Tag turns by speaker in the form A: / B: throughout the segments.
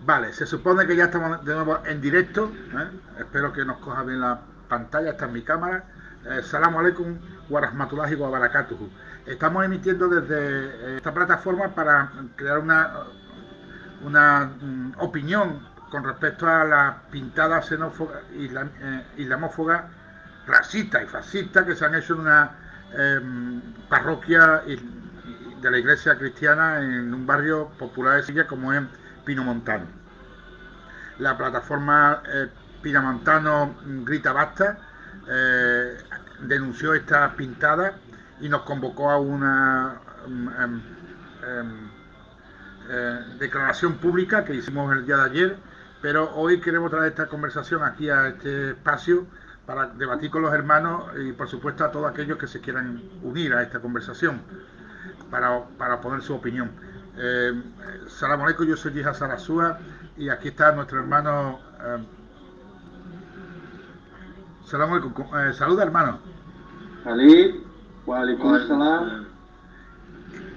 A: Vale, se supone que ya estamos de nuevo en directo. Espero que nos coja bien la pantalla. Esta es mi cámara. Salamu alaikum wa rahmatullahi wa barakatuhu. Estamos emitiendo desde esta plataforma para crear una opinión con respecto a la pintada xenófoba, islamófoba, racista y fascista que se han hecho en una parroquia de la iglesia cristiana en un barrio popular de Sevilla como es Pinomontano. La plataforma Pinomontano Grita Basta denunció esta pintada y nos convocó a una declaración pública que hicimos el día de ayer, pero hoy queremos traer esta conversación aquí a este espacio para debatir con los hermanos y por supuesto a todos aquellos que se quieran unir a esta conversación para poner su opinión. Salam alaikum, yo soy Yihad Sarasúa y aquí está nuestro hermano. Salam alaikum, saluda hermano.
B: Ali, wa alaikum salam.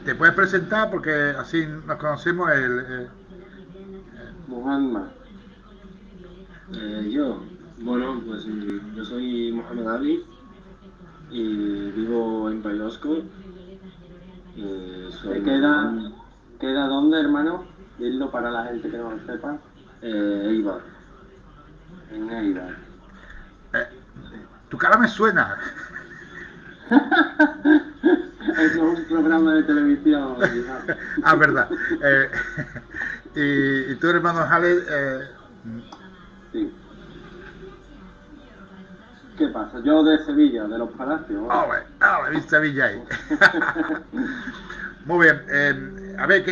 A: ¿Te puedes presentar? Porque así nos conocemos.
B: Muhammad.
C: Bueno, pues yo soy Mohamed Ali y vivo en Pailosco.
B: ¿Queda dónde, hermano? Dilo para la gente que no lo sepa.
C: Eibar.
B: En Eibar.
A: Tu cara me suena.
B: Es un programa de televisión.
A: Ah, verdad. Y tu hermano Jale.
B: Sí. ¿Qué pasa? Yo de Sevilla, de los Palacios.
A: De Sevilla ahí. Muy bien. A ver,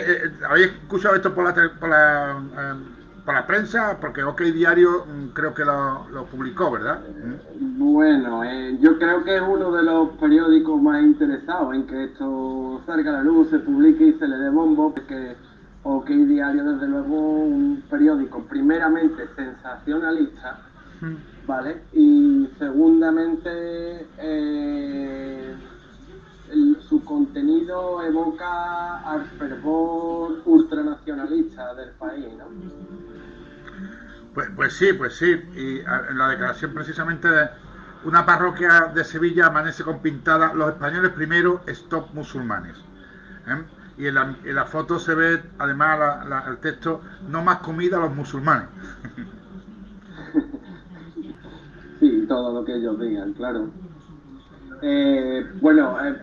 A: ¿habéis escuchado esto por la prensa? Porque OK Diario creo que lo publicó, ¿verdad?
B: Bueno, yo creo que es uno de los periódicos más interesados en que esto salga a la luz, se publique y se le dé bombo, porque OK Diario, desde luego, un periódico primeramente sensacionalista, ¿vale? Y segundamente su contenido evoca al fervor ultranacionalista del país, ¿no?
A: Pues sí. Y en la declaración precisamente de una parroquia de Sevilla amanece con pintada "Los españoles primero, stop musulmanes". Y en la foto se ve además el texto "No más comida a los musulmanes".
B: Sí, todo lo que ellos digan, claro.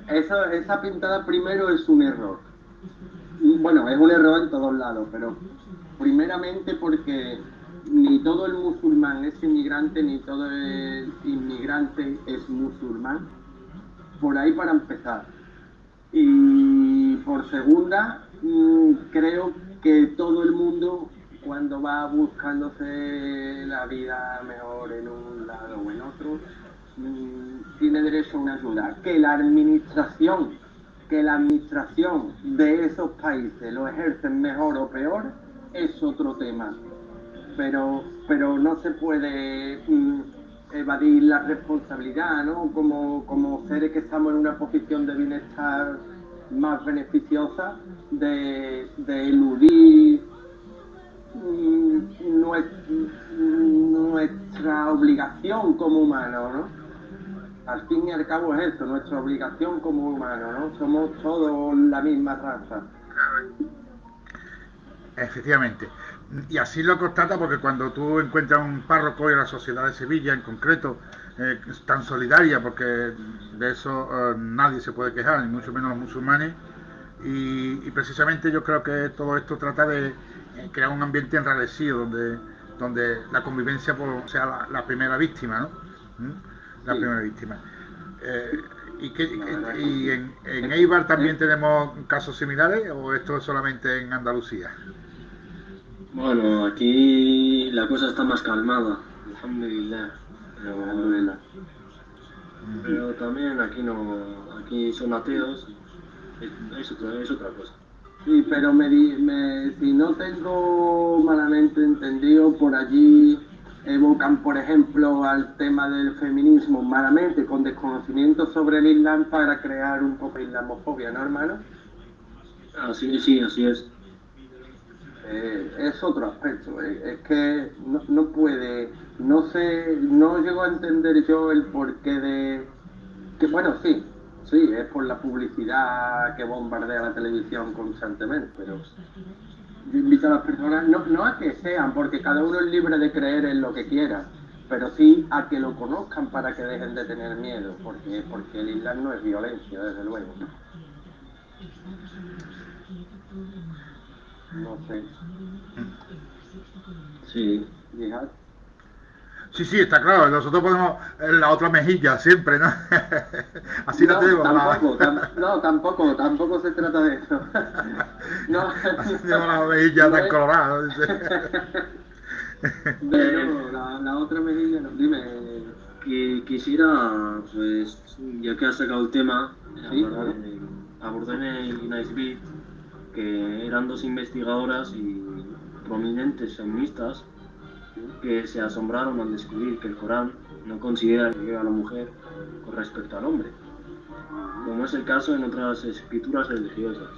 B: Esa pintada primero es un error. Bueno, es un error en todos lados, pero primeramente porque ni todo el musulmán es inmigrante, ni todo el inmigrante es musulmán. Por ahí para empezar. Y por segunda, creo que todo el mundo, cuando va buscándose la vida mejor en un lado o en otro, tiene derecho a una ayuda. Que la administración de esos países lo ejercen mejor o peor es otro tema. Pero no se puede evadir la responsabilidad, ¿no? Como seres que estamos en una posición de bienestar más beneficiosa, de eludir nuestra obligación como humanos, ¿no? Al fin y al cabo es esto, nuestra obligación como humanos, ¿no? Somos todos la misma raza.
A: Efectivamente. Y así lo constata porque cuando tú encuentras un párroco y la sociedad de Sevilla en concreto tan solidaria, porque de eso nadie se puede quejar, ni mucho menos los musulmanes, y precisamente yo creo que todo esto trata de crear un ambiente enrarecido donde la convivencia sea la primera víctima, ¿no? La primera víctima. ¿Y en Eibar también tenemos casos similares o esto es solamente en Andalucía?
C: Bueno, aquí la cosa está más calmada, alhamdulillah. Pero también aquí son ateos, es otra cosa.
B: Sí, pero si no tengo malamente entendido, por allí evocan, por ejemplo, al tema del feminismo malamente, con desconocimiento sobre el Islam para crear un poco de islamofobia, ¿no, hermano?
C: Sí, así es.
B: es otro aspecto. Es que no puede, no sé, no llego a entender yo el porqué de que, bueno, sí, sí, es por la publicidad que bombardea la televisión constantemente, pero yo invito a las personas, no a que sean, porque cada uno es libre de creer en lo que quiera, pero sí a que lo conozcan para que dejen de tener miedo, porque el Islam no es violencia, desde luego. No sé.
C: Sí,
B: Yihad.
A: Sí, sí, está claro. Nosotros ponemos la otra mejilla siempre, ¿no? Así la tenemos.
B: Tampoco se trata de eso. No,
A: Así tenemos la mejilla tan colorada, ¿no?
B: La otra mejilla, no. Dime.
C: Quisiera, pues, ya que has sacado el tema,
B: Sí,
C: hablar
B: claro.
C: de Aburdene y Naismith, que eran dos investigadoras y prominentes feministas que se asombraron al descubrir que el Corán no considera que a la mujer con respecto al hombre, como es el caso en otras escrituras religiosas,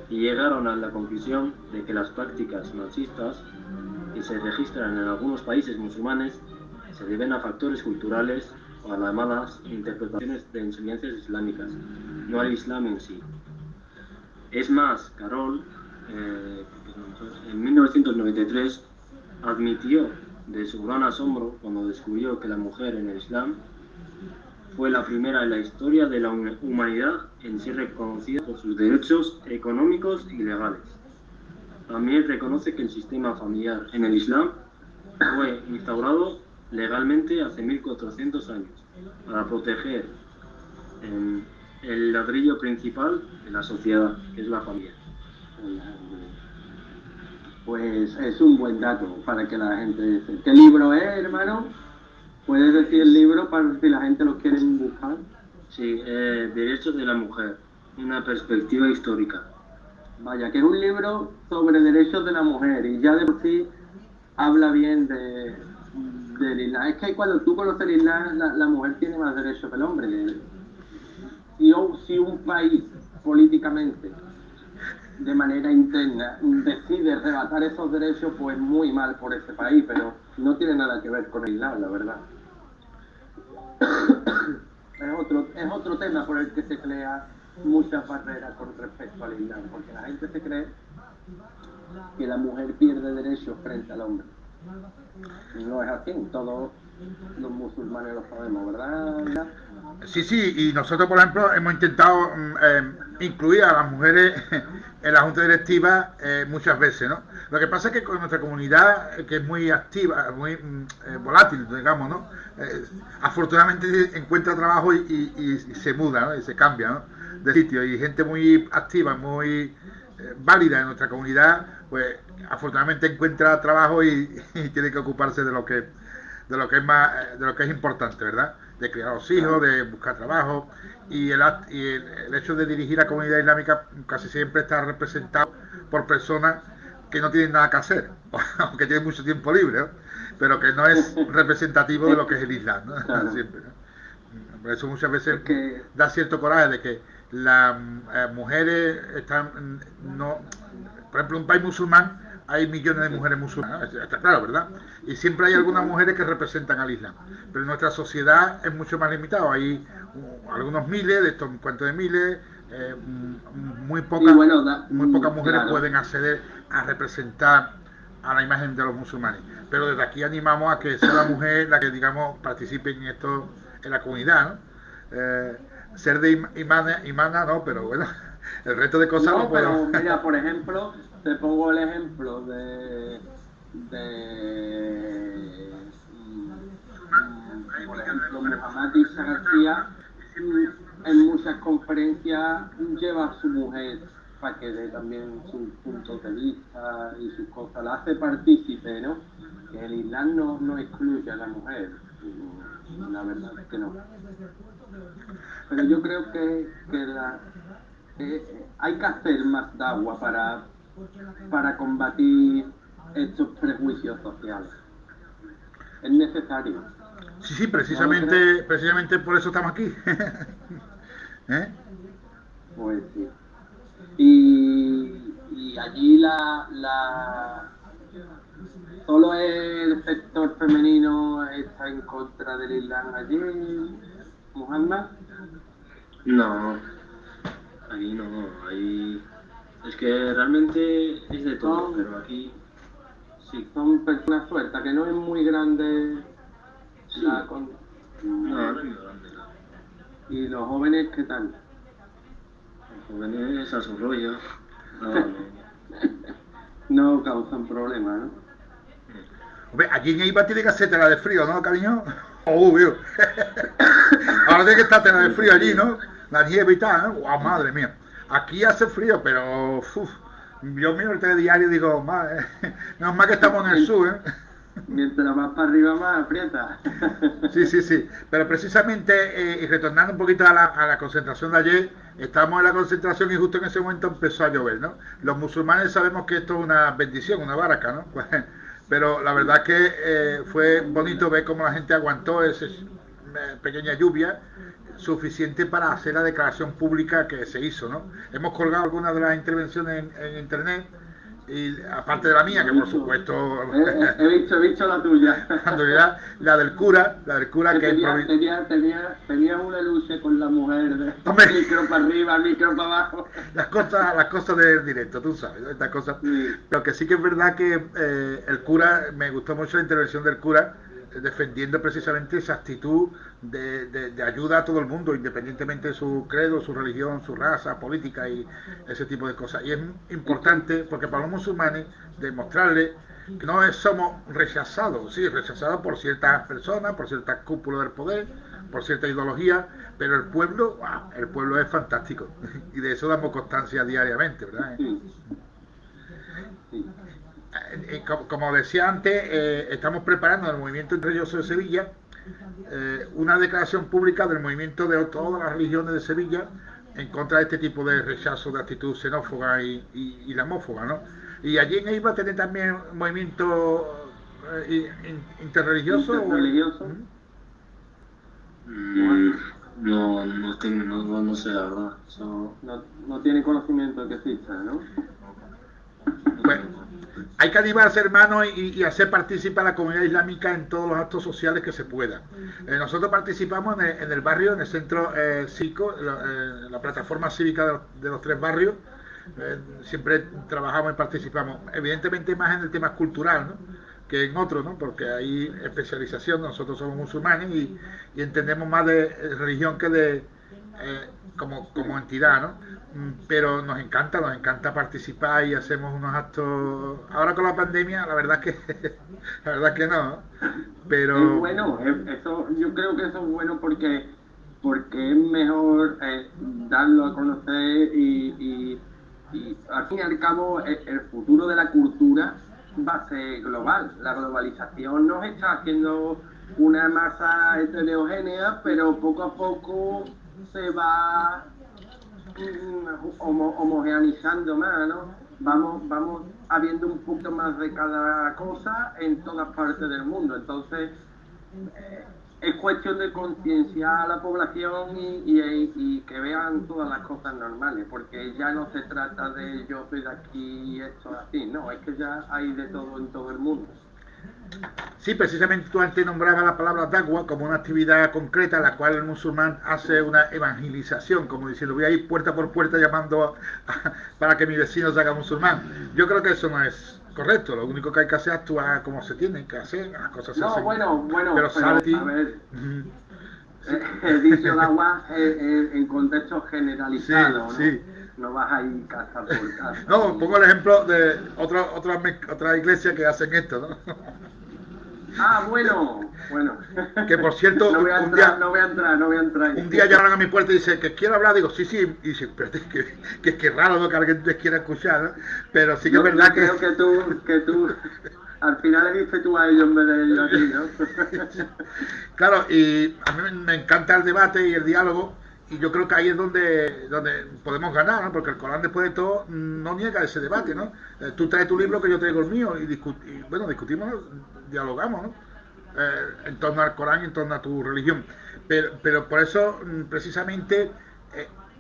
C: y llegaron a la conclusión de que las prácticas machistas que se registran en algunos países musulmanes se deben a factores culturales o a las malas interpretaciones de enseñanzas islámicas, no al Islam en sí. Es más, Carol, en 1993, admitió de su gran asombro cuando descubrió que la mujer en el Islam fue la primera en la historia de la humanidad en ser reconocida por sus derechos económicos y legales. También reconoce que el sistema familiar en el Islam fue instaurado legalmente hace 1400 años para proteger el ladrillo principal de la sociedad, que es la familia.
B: Pues es un buen dato para que la gente... ¿Qué libro es, hermano? ¿Puedes decir el libro para si la gente lo quiere buscar?
C: Sí, Derechos de la Mujer, una perspectiva histórica.
B: Vaya, que es un libro sobre derechos de la mujer y ya de por sí habla bien del Islam. Es que cuando tú conoces el Islam, la mujer tiene más derechos que el hombre. Si un país políticamente, de manera interna, decide arrebatar esos derechos, pues muy mal por ese país, pero no tiene nada que ver con el Islam, la verdad. Es otro tema por el que se crea muchas barreras con respecto al Islam, porque la gente se cree que la mujer pierde derechos frente al hombre. No es así, todos los musulmanes lo sabemos, ¿verdad?
A: Sí, sí, y nosotros, por ejemplo, hemos intentado incluir a las mujeres en la junta directiva muchas veces, ¿no? Lo que pasa es que con nuestra comunidad, que es muy activa, muy volátil, digamos, ¿no? Afortunadamente encuentra trabajo y se muda, ¿no? Y se cambia, ¿no? De sitio. Y gente muy activa, muy válida en nuestra comunidad, pues afortunadamente encuentra trabajo y tiene que ocuparse de lo que es más, de lo que es importante, ¿verdad? De criar a los hijos, de buscar trabajo, y el hecho de dirigir la comunidad islámica casi siempre está representado por personas que no tienen nada que hacer, aunque tienen mucho tiempo libre, ¿no? Pero que no es representativo de lo que es el Islam, ¿no?
B: Claro.
A: Siempre, ¿no? Por eso muchas veces
B: Es que...
A: da cierto coraje de que las mujeres están, no, por ejemplo, en un país musulmán hay millones de mujeres musulmanas, está claro, ¿verdad? Y siempre hay algunas mujeres que representan al Islam, pero en nuestra sociedad es mucho más limitado, hay algunos miles, de estos cuantos de miles, muy pocas mujeres
B: claro,
A: pueden acceder a representar a la imagen de los musulmanes, pero desde aquí animamos a que sea la mujer la que, digamos, participe en esto, en la comunidad, ¿no? Ser de imana no, pero bueno, el resto de cosas
B: no,
A: lo puedo.
B: pero mira, por ejemplo, te pongo el ejemplo por ejemplo, Muhammad Isa García en muchas conferencias lleva a su mujer para que dé también sus puntos de vista y sus cosas, la hace partícipe, ¿no? Que el Islam no excluye a la mujer, la verdad es que no. Pero yo creo que hay que hacer más agua para combatir estos prejuicios sociales. Es necesario.
A: Sí, sí, precisamente por eso estamos aquí.
B: Pues sí. Y y allí solo el sector femenino está en contra del Islam allí, Muhammad.
C: No, ahí no, ahí es que realmente es de todo, pero aquí sí.
B: Son personas sueltas, que no es muy grande
C: Sí.
B: la
C: No, no es muy grande.
B: ¿Y los jóvenes qué tal?
C: Los jóvenes a su rollo. No.
B: No causan problemas, ¿no?
A: Hombre, aquí en Eibar tiene que hacer tela de frío, ¿no, cariño? Obvio. Ahora tiene que estar tela de frío allí, ¿no? La nieve y tal, ¿no? ¡Guau, madre mía! Aquí hace frío, pero yo miro el telediario y digo, madre, menos mal que estamos en el sur, ¿eh?
B: Mientras más para arriba, más aprieta.
A: Sí. Pero precisamente, y retornando un poquito a la concentración de ayer, estábamos en la concentración y justo en ese momento empezó a llover, ¿no? Los musulmanes sabemos que esto es una bendición, una baraka, ¿no? Pues, pero la verdad que fue bonito ver cómo la gente aguantó esa pequeña lluvia suficiente para hacer la declaración pública que se hizo, ¿no? Hemos colgado algunas de las intervenciones en internet, y aparte de la mía, que por supuesto
B: He visto la tuya.
A: la del cura que
B: tenía una lucha con la mujer de
A: Hombre.
B: micro para arriba, micro para abajo.
A: las cosas del directo, tú sabes, ¿no? Estas cosas.
B: Sí.
A: Pero que sí que es verdad que el cura, me gustó mucho la intervención del cura, defendiendo precisamente esa actitud de ayuda a todo el mundo, independientemente de su credo, su religión, su raza, política y ese tipo de cosas. Y es importante, porque para los musulmanes, demostrarles que no somos rechazados, sí, rechazados por ciertas personas, por ciertas cúpulas del poder, por cierta ideología, pero el pueblo es fantástico. Y de eso damos constancia diariamente, ¿verdad?
B: Sí.
A: Como decía antes, estamos preparando en el movimiento religioso de Sevilla una declaración pública del movimiento de todas las religiones de Sevilla en contra de este tipo de rechazo de actitud xenófoba y islamófoba, ¿no? Y allí en Eibar tiene también un movimiento interreligioso.
B: ¿Interreligioso?
C: No sé la verdad.
B: No tiene conocimiento de que exista, ¿no?
A: Bueno, hay que animarse, hermanos, y hacer participar a la comunidad islámica en todos los actos sociales que se puedan. Nosotros participamos en el barrio, en el centro cívico, la plataforma cívica de los 3 barrios. Siempre trabajamos y participamos, evidentemente más en el tema cultural, ¿no?, que en otros, ¿no?, porque hay especialización. Nosotros somos musulmanes y entendemos más de religión que de como entidad, ¿no? Pero nos encanta participar y hacemos unos actos. Ahora con la pandemia, la verdad es que no, pero
B: es bueno, eso, yo creo que eso es bueno porque es mejor darlo a conocer y al fin y al cabo el futuro de la cultura va a ser global. La globalización nos está haciendo una masa heterogénea, pero poco a poco se va homogeneizando más, ¿no? Vamos habiendo un poquito más de cada cosa en todas partes del mundo. Entonces es cuestión de concienciar a la población y que vean todas las cosas normales, porque ya no se trata de yo soy de aquí y esto así, no, es que ya hay de todo en todo el mundo.
A: Sí, precisamente tú antes nombrabas la palabra da'wa como una actividad concreta en la cual el musulmán hace una evangelización, como diciendo, voy a ir puerta por puerta llamando para que mi vecino se haga musulmán. Yo creo que eso no es correcto. Lo único que hay que hacer es actuar como se tiene que hacer, las cosas se hacen.
B: Bueno,
A: pero
B: a ver, he dicho da'wa en contexto generalizado, ¿no?
A: Sí.
B: No vas a ir casa por casa.
A: No, pongo el ejemplo de otra iglesia que hacen esto, ¿no?
B: Ah, bueno.
A: Que por cierto,
B: no voy a entrar.
A: Un día llaman a mi puerta y dicen que quiero hablar, digo, sí, y dice, espérate, que raro, ¿no?, que alguien te quiera escuchar, ¿no? Pero sí que es verdad
B: creo que tú al final le dices tú a ellos en vez de ellos a ti, ¿no?
A: Claro, y a mí me encanta el debate y el diálogo, y yo creo que ahí es donde podemos ganar, ¿no? Porque el Corán, después de todo, no niega ese debate, ¿no? Tú traes tu libro, que yo traigo el mío, y discutimos, dialogamos, ¿no? En torno al Corán y en torno a tu religión. Pero por eso, precisamente,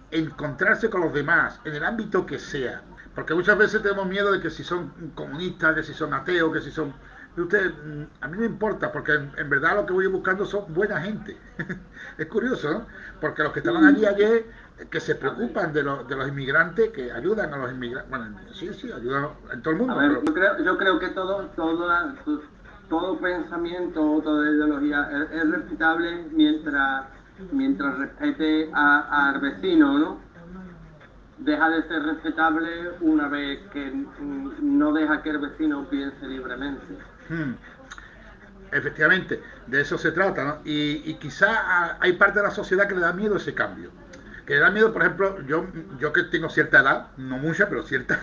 A: encontrarse con los demás, en el ámbito que sea, Porque muchas veces tenemos miedo de que si son comunistas, que si son ateos, que si son... Usted, a mí no me importa, porque en verdad lo que voy buscando son buena gente. Es curioso, ¿no? Porque los que estaban allí ayer, que se preocupan de los inmigrantes, que ayudan a los inmigrantes. Bueno, sí, ayudan en todo el mundo.
B: A ver, yo creo que todo pensamiento, toda ideología es respetable mientras respete al vecino, ¿no? Deja de ser respetable una vez que no deja que el vecino piense libremente.
A: Efectivamente, de eso se trata, ¿no? Y quizá hay parte de la sociedad que le da miedo ese cambio. Que le da miedo, por ejemplo, yo que tengo cierta edad, no mucha, pero cierta,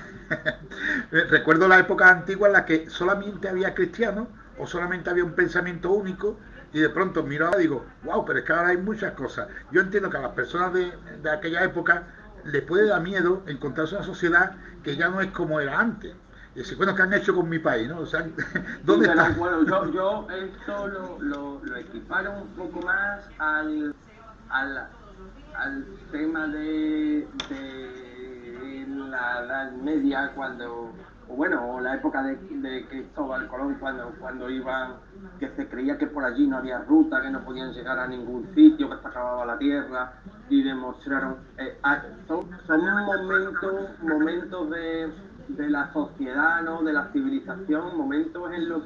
A: recuerdo la época antigua en la que solamente había cristianos o solamente había un pensamiento único, y de pronto miro ahora y digo, wow, pero es que ahora hay muchas cosas. Yo entiendo que a las personas de aquella época le puede dar miedo encontrarse una sociedad que ya no es como era antes. Y decir, bueno, ¿qué han hecho con mi país? ¿No? O sea, ¿dónde
B: sí,
A: está?
B: Bueno, yo esto lo equiparo un poco más al tema de la Edad Media, o la época de Cristóbal Colón, cuando iban, que se creía que por allí no había ruta, que no podían llegar a ningún sitio, que se acababa la tierra, y demostraron, son momentos de la sociedad, ¿no? De la civilización, momentos en los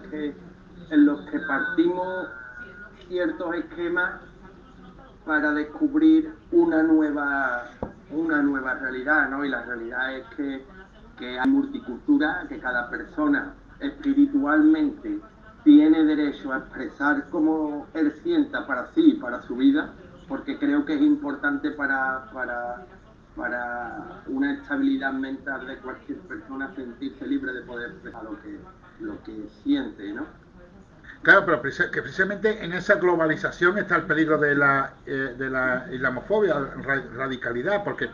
B: que partimos ciertos esquemas para descubrir una nueva realidad, ¿no? Y la realidad es que hay multicultura, que cada persona espiritualmente tiene derecho a expresar cómo él sienta para sí, para su vida, porque creo que es importante para una estabilidad mental de cualquier persona sentirse libre de poder expresar lo que siente, ¿no?
A: Claro, pero que precisamente en esa globalización está el peligro de la islamofobia, radicalidad, porque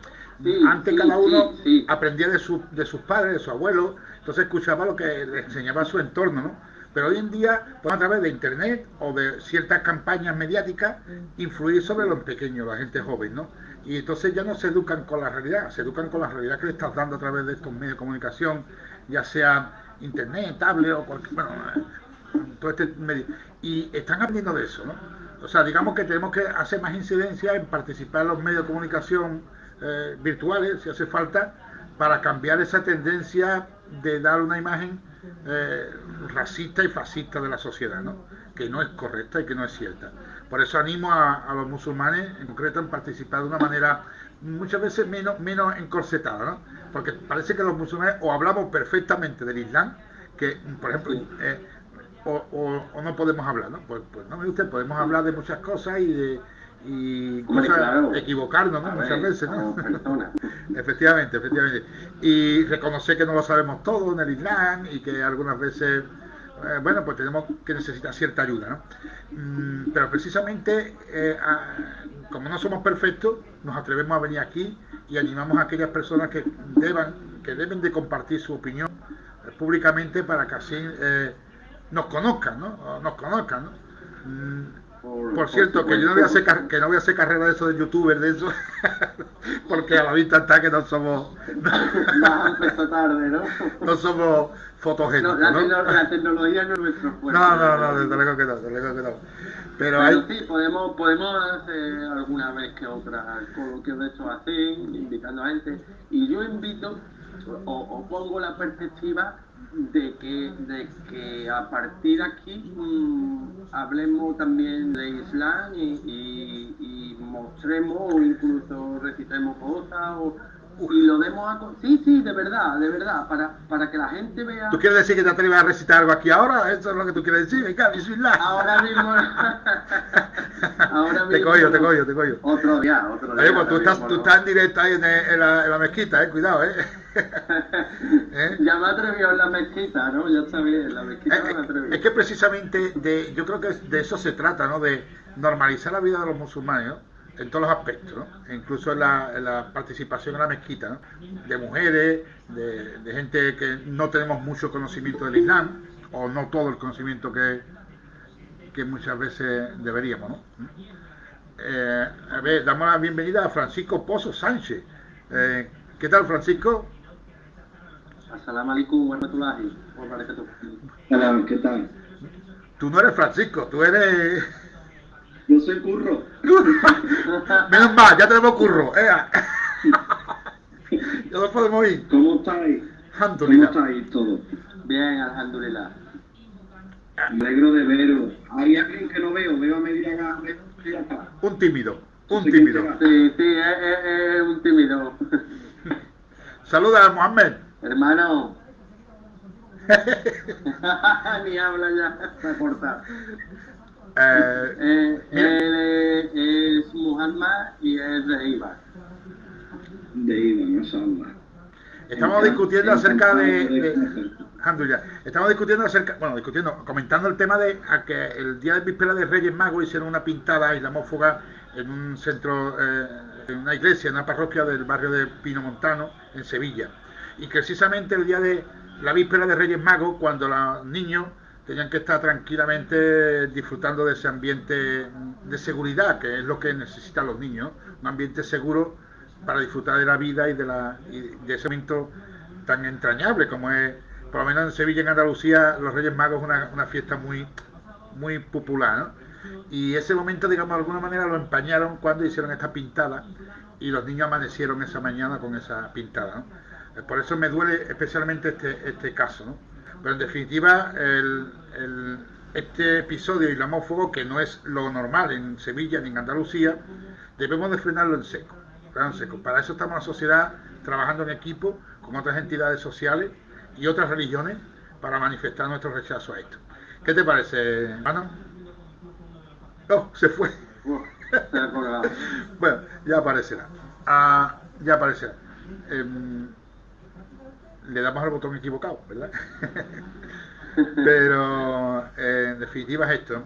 A: antes cada uno aprendía de sus padres, de su abuelo, entonces escuchaba lo que le enseñaba a su entorno, ¿no? Pero hoy en día, pues a través de internet o de ciertas campañas mediáticas, influir sobre los pequeños, la gente joven, ¿no? Y entonces ya no se educan con la realidad, se educan con la realidad que le estás dando a través de estos medios de comunicación, ya sea internet, tablet o cualquier... Bueno, todo este medio. Y están aprendiendo de eso, ¿no? O sea, digamos que tenemos que hacer más incidencia en participar en los medios de comunicación virtuales, si hace falta, para cambiar esa tendencia de dar una imagen racista y fascista de la sociedad, ¿no? Que no es correcta y que no es cierta. Por eso animo a los musulmanes, en concreto, en participar de una manera muchas veces menos encorsetada, ¿no? Porque parece que los musulmanes o hablamos perfectamente del Islam, que, por ejemplo, o no podemos hablar, ¿no? Pues no me gusta, podemos hablar de muchas cosas y
B: cosas, claro,
A: equivocarnos, ¿no? Muchas veces, ¿no? Efectivamente. Y reconocer que no lo sabemos todo en el Islam y que algunas veces, bueno, pues tenemos que necesitar cierta ayuda, ¿no? Pero precisamente, como no somos perfectos, nos atrevemos a venir aquí y animamos a aquellas personas que deben de compartir su opinión públicamente para que así nos conozcan, ¿no? Por cierto, que yo no voy a hacer carrera de eso de youtuber, de eso, porque a la vista está que no somos...
B: tarde, ¿no?
A: No somos fotogénicos, ¿no?
B: La tecnología no es nuestro fuerte.
A: No, desde luego que no.
B: Pero sí, podemos hacer alguna vez que otra coloquios de eso así, invitando a gente. Y yo invito, o pongo la perspectiva de que a partir de aquí hablemos también de Islam y mostremos o incluso recitemos cosas y lo demos a... Sí, de verdad, para que la gente vea...
A: ¿Tú quieres decir que te atreves a recitar algo aquí ahora? ¿Eso es lo que tú quieres decir? Venga, bismillah.
B: Ahora mismo...
A: Te cojo.
B: Otro día.
A: Oye, pues tú estás en directo ahí en la mezquita, cuidado,
B: Ya me atrevió en la mezquita, ¿no? Ya está bien, en la mezquita me atrevió.
A: Es que precisamente yo creo que de eso se trata, ¿no? De normalizar la vida de los musulmanes, ¿no? En todos los aspectos, ¿no? Incluso en la participación en la mezquita, ¿no? De mujeres, de gente que no tenemos mucho conocimiento del Islam, o no todo el conocimiento que muchas veces deberíamos, ¿no? A ver, damos la bienvenida a Francisco Pozo Sánchez. ¿Qué tal, Francisco?
B: Assalam alaikum wa rahmatullahi wa barakatuh.
D: Hola, ¿qué tal?
A: Tú no eres Francisco, tú eres...
D: Yo soy Curro.
A: Menos mal, ya tenemos curro. Ya nos podemos ir.
D: ¿Cómo estáis? ¿Cómo
A: Alhamdulillah.
D: estáis todos?
B: Bien, alhamdulillah.
D: Me alegro de veros. Hay alguien que no veo, veo a media acá.
A: Un tímido, un
D: Sí,
A: tímido.
B: Sí, es un tímido.
A: Saluda a Mohamed.
B: Hermano. Ni habla ya, se ha cortado.
A: Mira.
B: Él es Muhammad y es de Ibar.
D: De Iba, no sabía.
A: Estamos discutiendo acerca
D: de...
A: Alhamdulillah. Estamos discutiendo comentando el tema de a que el día de víspera de Reyes Magos hicieron una pintada islamófoba en un centro, en una iglesia, en una parroquia del barrio de Pino Montano, en Sevilla. Y precisamente el día de la víspera de Reyes Magos, cuando los niños tenían que estar tranquilamente disfrutando de ese ambiente de seguridad, que es lo que necesitan los niños, un ambiente seguro para disfrutar de la vida y de ese momento tan entrañable como es, por lo menos en Sevilla, en Andalucía, los Reyes Magos es una fiesta muy, muy popular, ¿no? Y ese momento, digamos, de alguna manera lo empañaron cuando hicieron esta pintada y los niños amanecieron esa mañana con esa pintada, ¿no? Por eso me duele especialmente este caso, ¿no? Pero en definitiva, este episodio islamófobo, que no es lo normal en Sevilla ni en Andalucía, debemos de frenarlo en seco. Para eso estamos en la sociedad trabajando en equipo con otras entidades sociales y otras religiones para manifestar nuestro rechazo a esto. ¿Qué te parece, hermano? Oh, se fue.
B: Se ha colgado.
A: Bueno, ya aparecerá. Ya aparecerá. Le damos al botón equivocado, ¿verdad? Pero en definitiva es esto.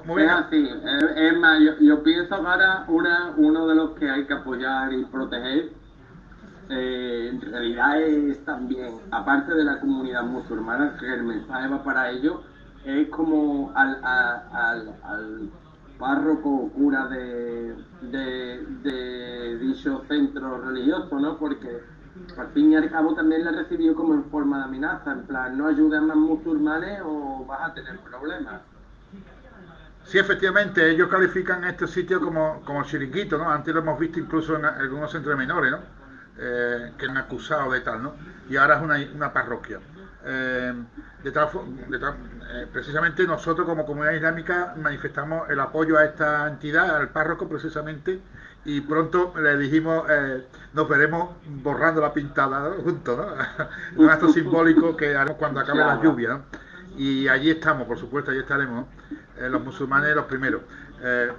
A: Muy
B: Es
A: bien.
B: así, es más, yo pienso que ahora uno de los que hay que apoyar y proteger, en realidad es también, aparte de la comunidad musulmana, que el mensaje va para ellos, es como al párroco o cura de dicho centro religioso, ¿no? Porque al fin y al cabo también le recibió como en forma de amenaza, en plan, no ayudes a más musulmanes o vas a tener problemas.
A: Sí, efectivamente, ellos califican estos sitios como chiringuitos, ¿no? Antes lo hemos visto incluso en algunos centros de menores, ¿no? Que han acusado de tal, ¿no? Y ahora es una parroquia. Precisamente nosotros como comunidad islámica manifestamos el apoyo a esta entidad, al párroco precisamente, y pronto le dijimos, nos veremos borrando la pintada, ¿no? Juntos, ¿no? Un acto simbólico que haremos cuando acabe la lluvia, ¿no? Y allí estamos, por supuesto, allí estaremos, los musulmanes los primeros.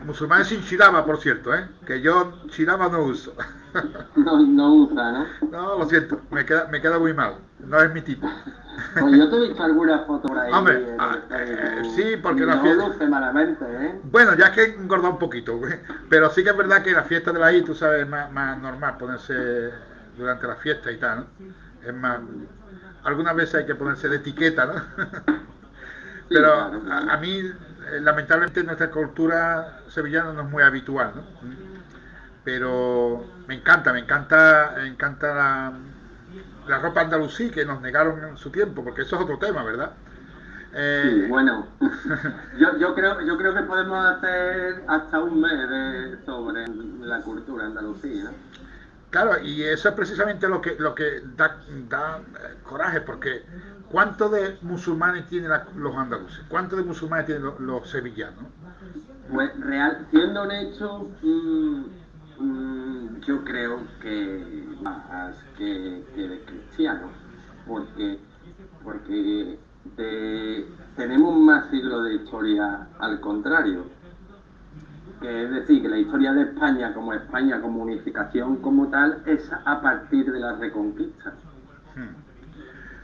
A: Musulmanes sin chilaba, por cierto, que yo chilaba no uso.
B: No usa, ¿no?
A: No, lo siento, me queda muy mal, no es mi tipo.
B: Pues yo te he visto algunas fotos por ahí.
A: Hombre, sí, porque la fiesta...
B: No luce malamente, ¿eh?
A: Bueno, ya es que he engordado un poquito, pero sí que es verdad que la fiesta de la I, tú sabes, es más normal ponerse durante la fiesta y tal, ¿no? Es más... Algunas veces hay que ponerse de etiqueta, ¿no? Pero
B: claro.
A: a mí, lamentablemente, nuestra cultura sevillana no es muy habitual, ¿no? Pero me encanta la ropa andalusí que nos negaron en su tiempo, porque eso es otro tema, ¿verdad?
B: Sí, bueno, yo creo que podemos hacer hasta un mes sobre la cultura andalusí, ¿no?
A: Claro, y eso es precisamente lo que da coraje, porque ¿cuánto de musulmanes tienen los andaluces? ¿Cuánto de musulmanes tienen los sevillanos?
B: Pues siendo honesto, yo creo que más que de cristianos, porque tenemos más siglos de historia al contrario. Es decir, que la historia de España como unificación como tal es a partir de la Reconquista.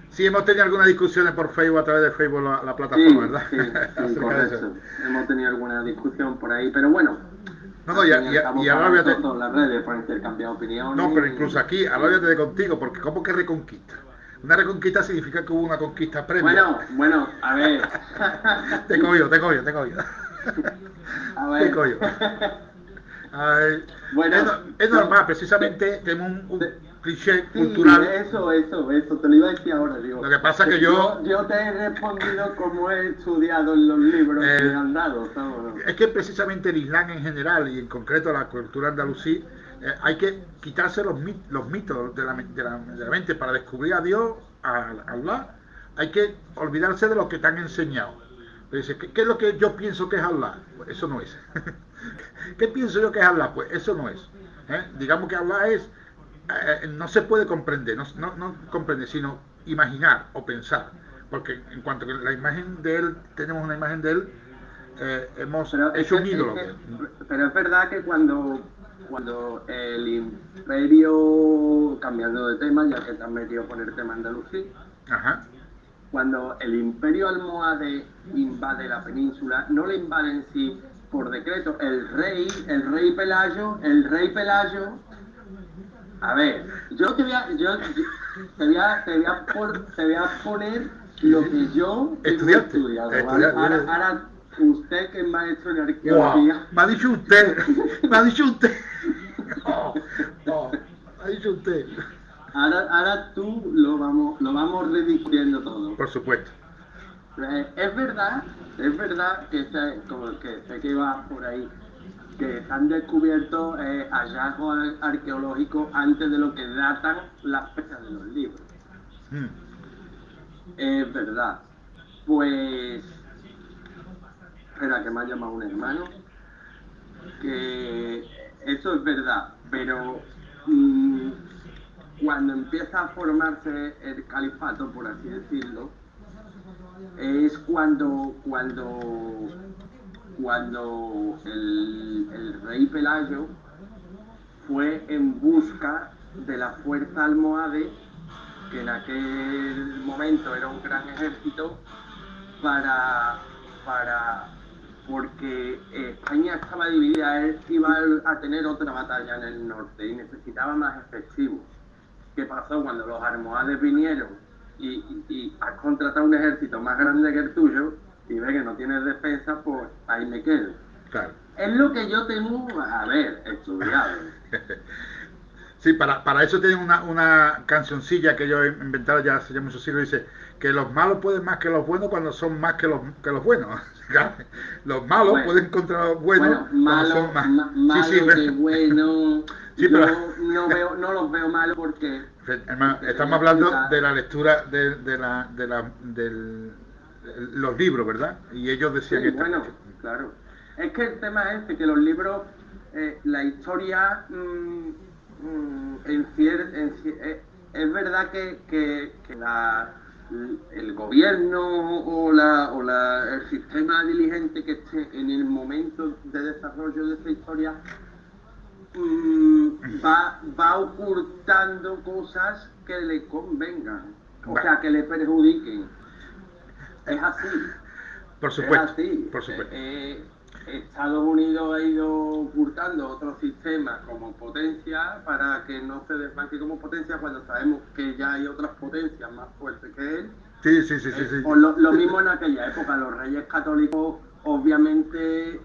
A: Sí, hemos tenido algunas discusiones por Facebook, a través de Facebook, la plataforma, ¿verdad?
B: Sí, correcto. Hemos tenido alguna discusión por ahí, pero bueno.
A: No, y ahora olvídate...
B: todas las redes para intercambiar opiniones.
A: No, pero incluso aquí, ahora olvídate de contigo, porque ¿cómo que reconquista? Una reconquista significa que hubo una conquista previa.
B: Bueno, a ver.
A: Te cogió.
B: A ver.
A: Te cogió. Ay,
B: Bueno,
A: es normal, precisamente tenemos un cliché
B: sí,
A: cultural.
B: eso, te lo iba a decir ahora, digo.
A: Lo que pasa que yo
B: te he respondido como he estudiado en los libros que me han dado, ¿sabes?
A: es que precisamente el Islam en general y en concreto la cultura andalusí, hay que quitarse los mitos de la mente para descubrir a Dios, a Allah. Hay que olvidarse de lo que te han enseñado. Dice, ¿qué es lo que yo pienso que es Allah? Pues eso no es. ¿Qué pienso yo que es Allah? Pues eso no es. Digamos que Allah es, no se puede comprender, no comprende, sino imaginar o pensar. Porque en cuanto a la imagen de él, tenemos una imagen de él, hemos hecho un ídolo.
B: Pero es verdad que cuando el imperio, cambiando de tema, ya que te has metido con el tema andalusí,
A: Ajá.
B: cuando el imperio almohade invade la península, no le invade en sí por decreto, el rey Pelayo, a ver, te voy a poner lo que yo tengo estudiado, ¿vale? Ahora usted que es maestro en arqueología.
A: Wow, me ha dicho usted. Oh, me ha dicho usted.
B: Ahora tú lo vamos rediscutiendo todo.
A: Por supuesto.
B: Es verdad que sé que va por ahí, que se han descubierto hallazgos arqueológicos antes de lo que datan las fechas de los libros. Es verdad. Pues, espera, que me ha llamado un hermano, que eso es verdad, pero cuando empieza a formarse el califato, por así decirlo, es cuando el rey Pelayo fue en busca de la fuerza almohade, que en aquel momento era un gran ejército, porque España estaba dividida, él iba a tener otra batalla en el norte y necesitaba más efectivos. ¿Qué pasó cuando los almohades vinieron y has contratado un ejército más grande que el tuyo y ve que no tienes defensa? Pues ahí me quedo.
A: Claro.
B: Es lo que yo tengo, estudiado.
A: Sí, para eso tienen una cancioncilla que yo he inventado ya hace muchos siglos, dice que los malos pueden más que los buenos cuando son más que los buenos. Los malos pueden contra los buenos cuando son más.
B: Malo que bueno.
A: Sí,
B: yo
A: pero
B: no los veo malos porque...
A: Hermano, estamos hablando de la lectura de los libros, ¿verdad? Y ellos decían
B: sí, bueno, claro. Es que el tema es que los libros, la historia... es verdad que el gobierno o el sistema diligente que esté en el momento de desarrollo de esa historia va ocultando cosas que le convengan, o sea, que le perjudiquen. Es así.
A: Por supuesto.
B: Es así.
A: Por supuesto.
B: Estados Unidos ha ido ocultando otros sistemas como potencia para que no se desbanque como potencia cuando sabemos que ya hay otras potencias más fuertes que él.
A: Sí.
B: Pues lo mismo en aquella época, los reyes católicos obviamente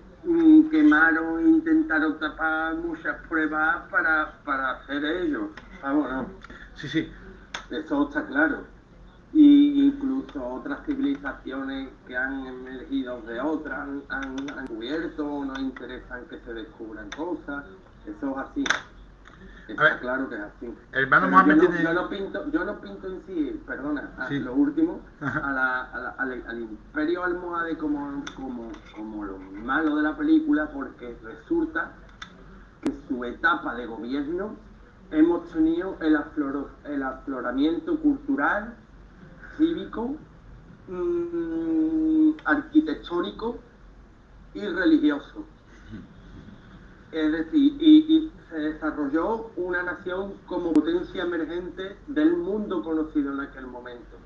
B: quemaron e intentaron tapar muchas pruebas para hacer ello. Bueno,
A: sí.
B: Eso está claro. Y incluso otras civilizaciones que han emergido de otras han descubierto o no interesan que se descubran cosas. Eso es así. Está claro que es así.
A: Hermano Mohamed
B: yo no pinto en sí, perdona, lo último, al imperio almohade como lo malo de la película, porque resulta que en su etapa de gobierno hemos tenido el afloramiento cultural, cívico, arquitectónico y religioso. Es decir, y se desarrolló una nación como potencia emergente del mundo conocido en aquel momento.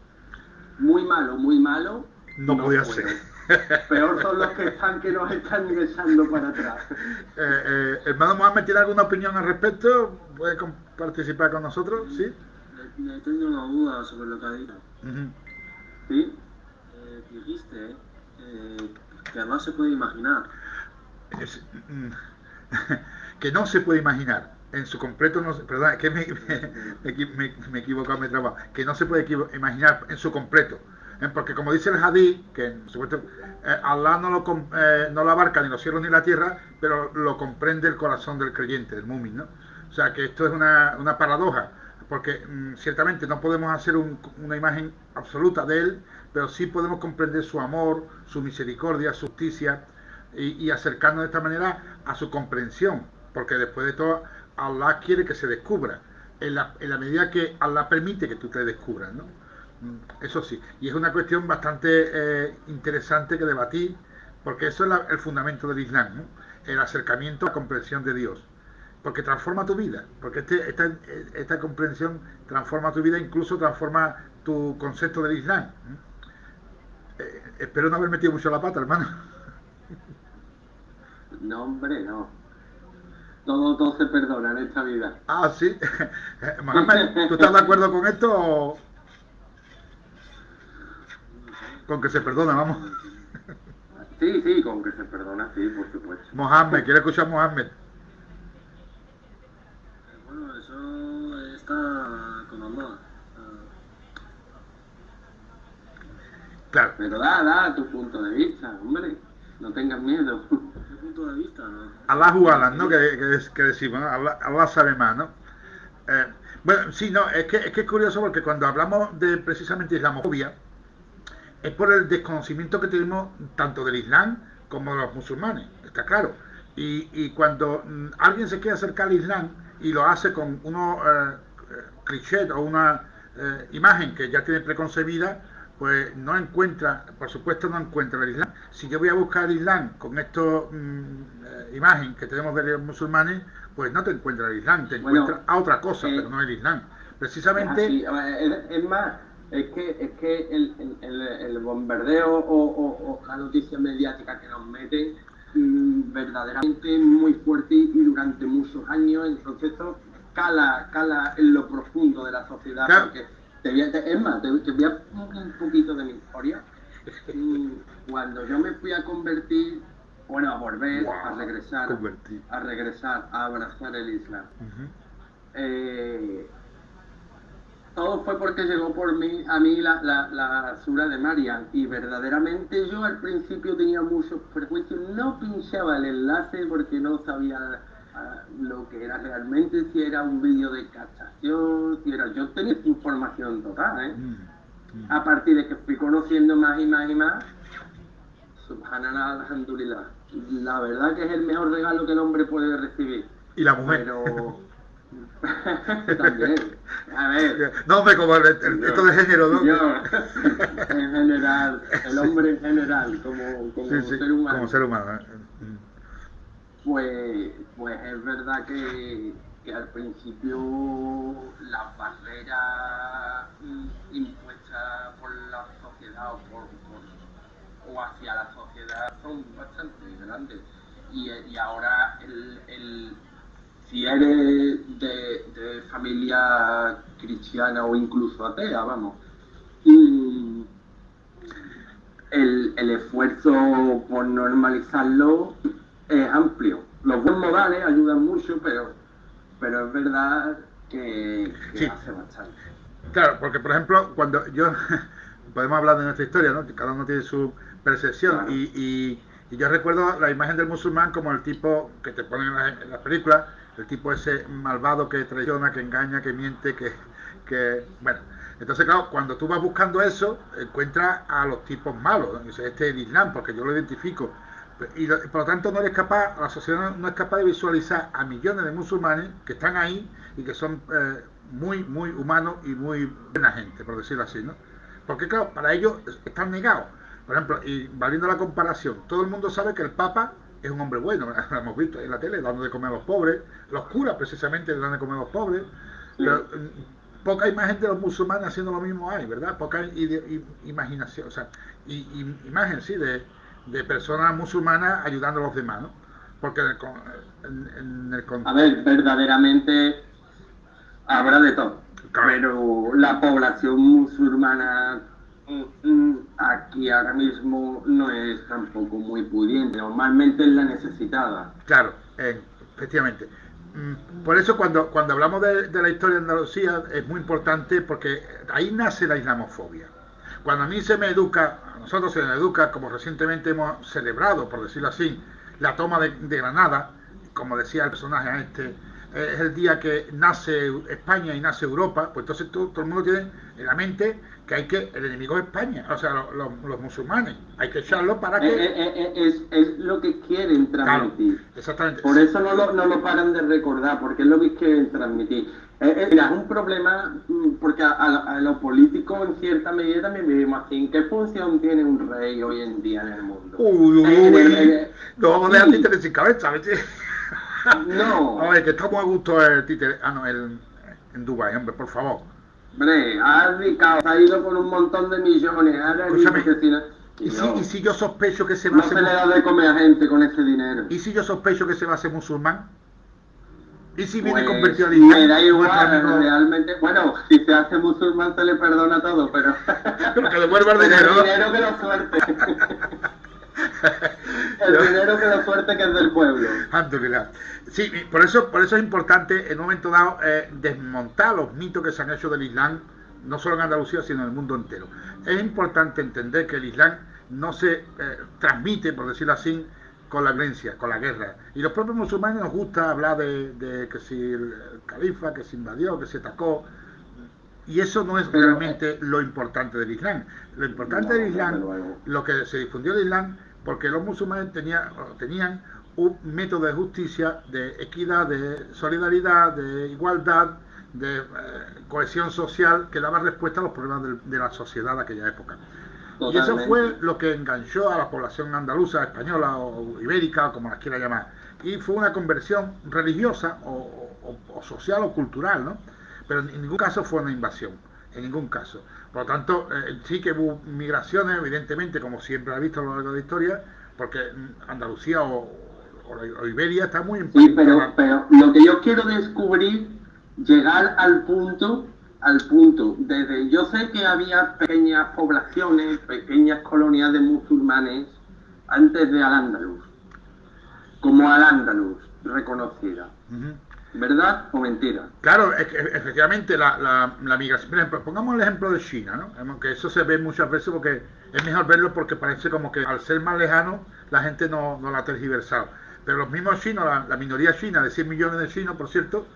B: Muy malo.
A: No podía ser.
B: Peor son los que nos están echando para atrás.
A: Hermano Mohamed, ¿tiene alguna opinión al respecto? ¿Puede participar con nosotros? ¿Sí?
C: Tengo una duda sobre lo que ha dicho.
B: ¿Sí?
C: Dijiste que Allah se puede imaginar.
A: que no se puede imaginar en su completo, no, perdón, es que me he equivocado, me he trabado, que no se puede imaginar en su completo. Porque como dice el hadith, que en supuesto, Allah no lo abarca ni los cielos ni la tierra, pero lo comprende el corazón del creyente, del mumin, ¿no? O sea que esto es una paradoja, porque ciertamente no podemos hacer una imagen absoluta de él, pero sí podemos comprender su amor, su misericordia, su justicia, y acercarnos de esta manera a su comprensión, porque después de todo Allah quiere que se descubra, en la medida que Allah permite que tú te descubras, ¿no? Eso sí, y es una cuestión bastante interesante que debatir, porque eso es el fundamento del Islam, ¿no? El acercamiento a la comprensión de Dios, porque transforma tu vida, porque esta comprensión transforma tu vida, incluso transforma tu concepto del Islam. Espero no haber metido mucho la pata, hermano.
B: No, hombre, no. Todo se perdona en esta vida.
A: Ah, sí. Mohamed, ¿tú estás de acuerdo con esto o...? Con que se perdona, vamos.
B: Sí, con que se perdona, sí, por supuesto.
A: Mohamed, ¿quiere escuchar a Mohamed?
C: Bueno, eso está con Allah.
A: Claro.
B: Pero da tu punto de vista, hombre. No tengas miedo.
C: ¿Qué punto de vista? ¿No?
A: Allahu Alam, ¿no? Que decimos, ¿no? Allah sabe más, ¿no? Bueno, sí, no, es que es curioso porque cuando hablamos de precisamente islamofobia, es por el desconocimiento que tenemos tanto del Islam como de los musulmanes, está claro. Y cuando alguien se quiere acercar al Islam y lo hace con unos clichés o una imagen que ya tiene preconcebida, pues no encuentra, por supuesto no encuentra el Islam. Si yo voy a buscar el Islam con esta imagen que tenemos de los musulmanes, pues no te encuentra el Islam, te encuentra a otra cosa, pero no el Islam. Precisamente...
B: Es más, es que el bombardeo o la noticia mediática que nos meten verdaderamente es muy fuerte y durante muchos años, entonces esto cala en lo profundo de la sociedad,
A: claro.
B: Porque te voy a un poquito de mi historia. Cuando yo me fui a convertir, a volver, a regresar, a abrazar el Islam. Todo fue porque llegó a mí la sura de Maryam, y verdaderamente yo al principio tenía muchos prejuicios, no pinchaba el enlace porque no sabía lo que era realmente, si era un vídeo de castración, yo tenía información total, a partir de que fui conociendo más y más, subhanallah, alhamdulillah, la verdad que es el mejor regalo que el hombre puede recibir.
A: Y la mujer.
B: Pero también, a ver.
A: No, hombre, como esto de género, ¿no?
B: Yo, en general, el hombre en general, como
A: sí,
B: ser humano.
A: Como ser humano.
B: Pues es verdad que al principio las barreras impuestas por la sociedad o hacia la sociedad son bastante grandes. Y ahora si eres de familia cristiana o incluso atea, vamos, el esfuerzo por normalizarlo es amplio. Los buenos modales ayudan mucho, pero es verdad que sí, hace bastante.
A: Claro, porque por ejemplo, cuando yo podemos hablar de nuestra historia, ¿no? Cada uno tiene su percepción, claro. Y yo recuerdo la imagen del musulmán como el tipo que te ponen en las películas, el tipo ese malvado que traiciona, que engaña, que miente, que bueno. Entonces, claro, cuando tú vas buscando eso, encuentras a los tipos malos, ¿no? Dices, este es el Islam, porque yo lo identifico. Y por lo tanto no eres capaz, la sociedad no es capaz de visualizar a millones de musulmanes que están ahí y que son muy, muy humanos y muy buena gente, por decirlo así, ¿no? Porque claro, para ellos están negados. Por ejemplo, y valiendo la comparación, todo el mundo sabe que el Papa es un hombre bueno, lo hemos visto en la tele, dando de comer a los pobres, los curas precisamente le dan de comer a los pobres, sí. Pero poca imagen de los musulmanes haciendo lo mismo hay, ¿verdad? Poca imaginación, o sea, imagen, sí, de personas musulmanas ayudando a los demás, ¿no? Porque
B: a ver, verdaderamente habrá de todo, claro. Pero la población musulmana aquí ahora mismo no es tampoco muy pudiente, normalmente es la necesitada.
A: Claro, Efectivamente. Por eso cuando hablamos de la historia de Andalucía es muy importante porque ahí nace la islamofobia. Cuando a mí se me educa, a nosotros se nos educa, como recientemente hemos celebrado, por decirlo así, la toma de Granada, como decía el personaje es el día que nace España y nace Europa, pues entonces todo el mundo tiene en la mente que el enemigo es España, o sea, los musulmanes, hay que echarlo para que...
B: Es lo que quieren transmitir.
A: Claro, exactamente.
B: Por eso no lo paran de recordar, porque es lo que quieren transmitir. Mira, es un problema, porque a lo político en cierta medida también vivimos así. ¿Qué función tiene un rey hoy en día en el mundo?
A: No vamos a dejar títeres sin cabeza, ¿ves?
B: No.
A: Oye, que estamos a gusto el títere. En Dubái, hombre, por favor.
B: Hombre, ha ido con un montón de millones.
A: Escúchame, ¿y si yo sospecho que se va
B: no
A: a hacer...
B: se le da de comer a gente con ese dinero?
A: ¿Y si yo sospecho que se va a hacer musulmán? ¿Y si viene
B: Pues,
A: convertido al Islam?
B: me da igual, realmente, bueno, si se hace musulmán se le perdona todo, pero...
A: Pero que devuelva el
B: pero
A: dinero.
B: el dinero que lo suerte. El dinero que lo suerte que es del pueblo.
A: Alhamdulillah. Sí, por eso es importante en un momento dado desmontar los mitos que se han hecho del Islam, no solo en Andalucía, sino en el mundo entero. Es importante entender que el Islam no se transmite, por decirlo así, con la violencia, con la guerra. Y los propios musulmanes nos gusta hablar de que si el califa, que se invadió, que se atacó. Y eso no es realmente lo importante del Islam. Lo importante del Islam, lo que se difundió del Islam, porque los musulmanes tenían un método de justicia, de equidad, de solidaridad, de igualdad, de cohesión social, que daba respuesta a los problemas de la sociedad de aquella época. Totalmente. Y eso fue lo que enganchó a la población andaluza, española o ibérica, como las quiera llamar. Y fue una conversión religiosa o social o cultural, ¿no? Pero en ningún caso fue una invasión, en ningún caso. Por lo tanto, sí que hubo migraciones, evidentemente, como siempre ha visto a lo largo de la historia, porque Andalucía o Iberia está muy en
B: sí, pero lo que yo quiero descubrir, llegar al punto, yo sé que había pequeñas poblaciones, pequeñas colonias de musulmanes antes de Al-Ándalus, como Al-Ándalus, reconocida. ¿Verdad o mentira?
A: Claro, efectivamente la migración. Por ejemplo, pongamos el ejemplo de China, ¿no? Que eso se ve muchas veces porque es mejor verlo porque parece como que al ser más lejano la gente no la ha tergiversado. Pero los mismos chinos, la minoría china de 100 millones de chinos, por cierto,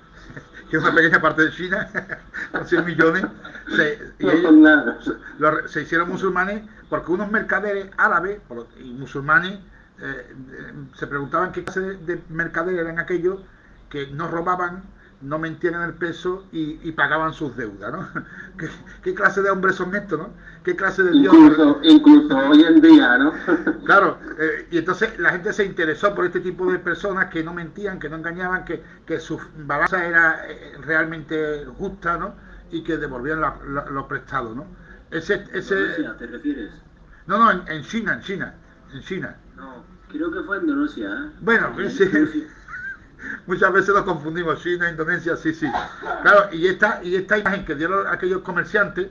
A: que es una pequeña parte de China, con 100 millones, se hicieron musulmanes porque unos mercaderes árabes y musulmanes se preguntaban qué clase de mercaderes eran aquellos que no robaban, no mentían en el peso y pagaban sus deudas, ¿no? ¿Qué clase de hombres son estos, no? ¿Qué clase de Dios?
B: Incluso hoy en día, ¿no?
A: Claro, y entonces la gente se interesó por este tipo de personas que no mentían, que no engañaban, que su balanza era realmente justa, ¿no? Y que devolvían lo prestado, ¿no?
C: ¿Indonesia te refieres?
A: No, en China.
C: No, creo que fue Indonesia, ¿eh?
A: Bueno, sí. Muchas veces lo confundimos, China, Indonesia, sí. Claro, y esta imagen que dieron aquellos comerciantes,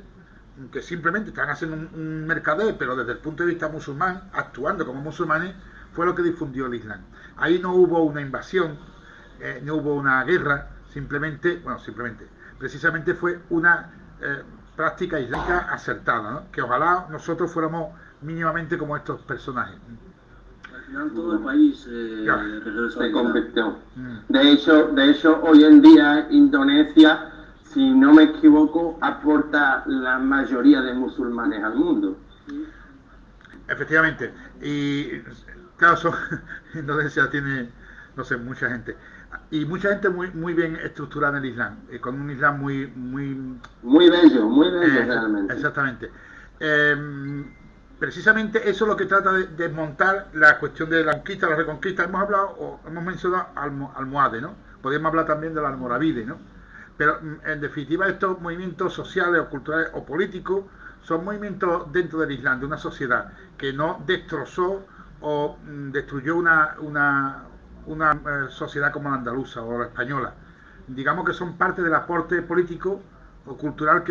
A: que simplemente estaban haciendo un mercader, pero desde el punto de vista musulmán, actuando como musulmanes, fue lo que difundió el Islam. Ahí no hubo una invasión, no hubo una guerra, precisamente fue una práctica islámica acertada, ¿no? Que ojalá nosotros fuéramos mínimamente como estos personajes.
C: Todo el país se
B: convirtió. De hecho, hoy en día Indonesia, si no me equivoco, aporta la mayoría de musulmanes al mundo.
A: Efectivamente. Y claro, Indonesia tiene, no sé, mucha gente. Y mucha gente muy bien estructurada en el Islam, con un Islam muy
B: bello realmente.
A: Exactamente. Precisamente eso es lo que trata de desmontar la cuestión de la conquista, la reconquista. Hemos mencionado almohade, ¿no? Podríamos hablar también del almorávide, ¿no? Pero en definitiva estos movimientos sociales o culturales o políticos son movimientos dentro del Islam, de una sociedad que no destrozó o destruyó una sociedad como la andaluza o la española. Digamos que son parte del aporte político o cultural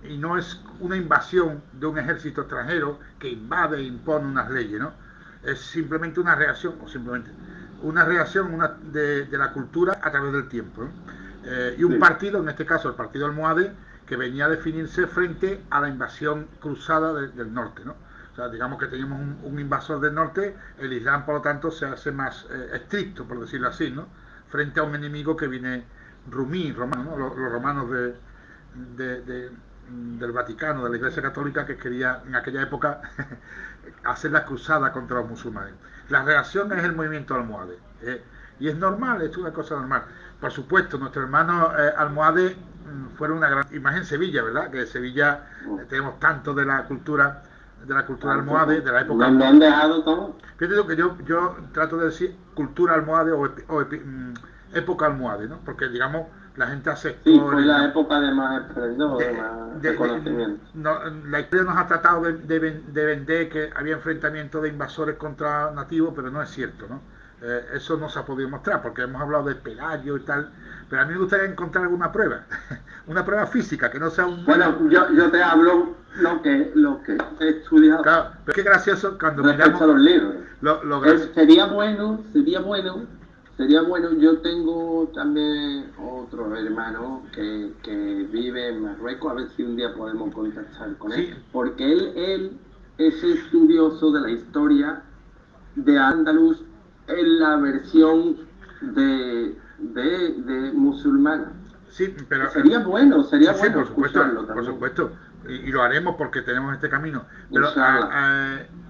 A: y no es una invasión de un ejército extranjero que invade e impone unas leyes, ¿no? Es simplemente una reacción, o simplemente una reacción de la cultura a través del tiempo, ¿no? Y un partido, en este caso el partido almohade, que venía a definirse frente a la invasión cruzada del norte, ¿no? O sea, digamos que teníamos un invasor del norte, el Islam, por lo tanto, se hace más estricto, por decirlo así, ¿no? Frente a un enemigo que viene romano, ¿no? Los romanos del Vaticano, de la Iglesia Católica, que quería en aquella época hacer la cruzada contra los musulmanes. La reacción es el movimiento almohade, y es normal, es una cosa normal. Por supuesto, nuestros hermanos almohades fueron una gran imagen en Sevilla, ¿verdad? Que en Sevilla tenemos tanto de la cultura almohade, de la época.
B: ¿Dónde han dejado todo?
A: Fíjate que yo trato de decir cultura almohade o época almohade, ¿no? Porque, digamos, la gente aceptó...
B: Sí, fue la época de más esplendor, de más reconocimiento.
A: La historia nos ha tratado de vender que había enfrentamientos de invasores contra nativos, pero no es cierto, ¿no? Eso no se ha podido mostrar, porque hemos hablado de Pelayo y tal, pero a mí me gustaría encontrar alguna prueba, una prueba física, que no sea un...
B: Bueno, yo te hablo lo que he estudiado.
A: Claro, pero es que gracioso cuando
B: respecto
A: miramos...
B: a los libros. Sería bueno, yo tengo también otro hermano que vive en Marruecos, a ver si un día podemos contactar con él, porque él es estudioso de la historia de Andalus en la versión de musulmana.
A: Sí, pero
B: sería bueno
A: por supuesto, y lo haremos porque tenemos este camino, pero